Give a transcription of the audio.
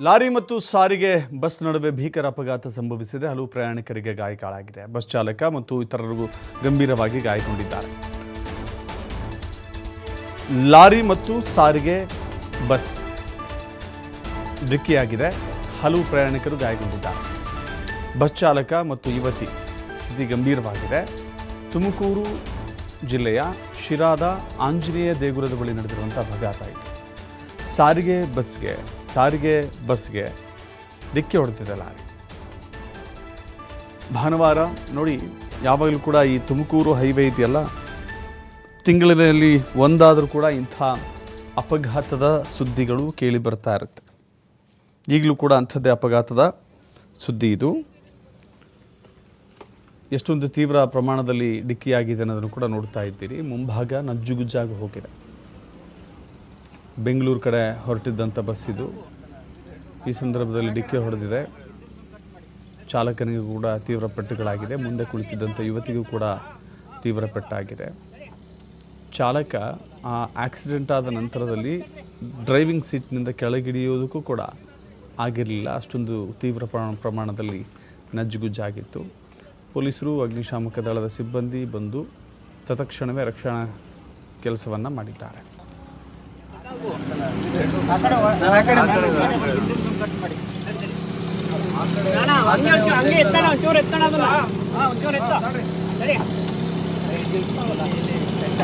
Lorry ಮತ್ತು ಸಾರಿಗೆ bus ನಡುವೆ ಭೀಕರ ಅಪಘಾತ ಸಂಭವಿಸಿದೆ. ಹಲವು ಪ್ರಯಾಣಿಕರಿಗೆ ಗಾಯಗಳಾಗಿದೆ. ಬಸ್ ಚಾಲಕ ಮತ್ತು ಇತರರಿಗೂ ಗಂಭೀರವಾಗಿ ಗಾಯಗೊಂಡಿದ್ದಾರೆ. ಲಾರಿ ಮತ್ತು ಸಾರಿಗೆ ಬಸ್ ಡಿಕ್ಕಿಯಾಗಿದೆ. ಹಲವು ಪ್ರಯಾಣಿಕರು ಗಾಯಗೊಂಡಿದ್ದಾರೆ. ಬಸ್ ಚಾಲಕ ಮತ್ತು ಯುವತಿ ಸ್ಥಿತಿ ಗಂಭೀರವಾಗಿದೆ. ತುಮಕೂರು ಜಿಲ್ಲೆಯ ಶಿರಾದ ಆಂಜನೇಯ ದೇಗುಲದ ಬಳಿ ನಡೆದಿರುವಂಥ ಅಪಘಾತ ಇದು. ಸಾರಿಗೆ ಬಸ್ಗೆ ಡಿಕ್ಕಿ ಹೊಡೆದಿದೆ ಲಾರಿ. ಭಾನುವಾರ ನೋಡಿ, ಯಾವಾಗಲೂ ಕೂಡ ಈ ತುಮಕೂರು ಹೈವೇ ಇದೆಯಲ್ಲ, ತಿಂಗಳಿನಲ್ಲಿ ಒಂದಾದರೂ ಕೂಡ ಇಂಥ ಅಪಘಾತದ ಸುದ್ದಿಗಳು ಕೇಳಿ ಬರ್ತಾ ಇರುತ್ತೆ. ಈಗಲೂ ಕೂಡ ಅಂಥದ್ದೇ ಅಪಘಾತದ ಸುದ್ದಿ ಇದು. ಎಷ್ಟೊಂದು ತೀವ್ರ ಪ್ರಮಾಣದಲ್ಲಿ ಡಿಕ್ಕಿಯಾಗಿದೆ ಅನ್ನೋದನ್ನು ಕೂಡ ನೋಡ್ತಾ ಇದ್ದೀರಿ. ಮುಂಭಾಗ ನಜ್ಜುಗುಜ್ಜಾಗಿ ಹೋಗಿದೆ. ಬೆಂಗಳೂರು ಕಡೆ ಹೊರಟಿದ್ದಂಥ ಬಸ್ ಇದು. ಈ ಸಂದರ್ಭದಲ್ಲಿ ಡಿಕ್ಕಿ ಹೊಡೆದಿದೆ. ಚಾಲಕನಿಗೂ ಕೂಡ ತೀವ್ರ ಪೆಟ್ಟುಗಳಾಗಿದೆ. ಮುಂದೆ ಕುಳಿತಿದ್ದಂಥ ಯುವತಿಗೂ ಕೂಡ ತೀವ್ರ ಪೆಟ್ಟಾಗಿದೆ. ಚಾಲಕ ಆ ಆಕ್ಸಿಡೆಂಟ್ ಆದ ನಂತರದಲ್ಲಿ ಡ್ರೈವಿಂಗ್ ಸೀಟ್ನಿಂದ ಕೆಳಗಿಳಿಯೋದಕ್ಕೂ ಕೂಡ ಆಗಿರಲಿಲ್ಲ. ಅಷ್ಟೊಂದು ತೀವ್ರ ಪ್ರಮಾಣದಲ್ಲಿ ನಜ್ಜುಗುಜ್ಜಾಗಿತ್ತು. ಪೊಲೀಸರು, ಅಗ್ನಿಶಾಮಕ ದಳದ ಸಿಬ್ಬಂದಿ ಬಂದು ತತ್ಕ್ಷಣವೇ ರಕ್ಷಣಾ ಕೆಲಸವನ್ನು ಮಾಡಿದ್ದಾರೆ. ಹಂಗೆ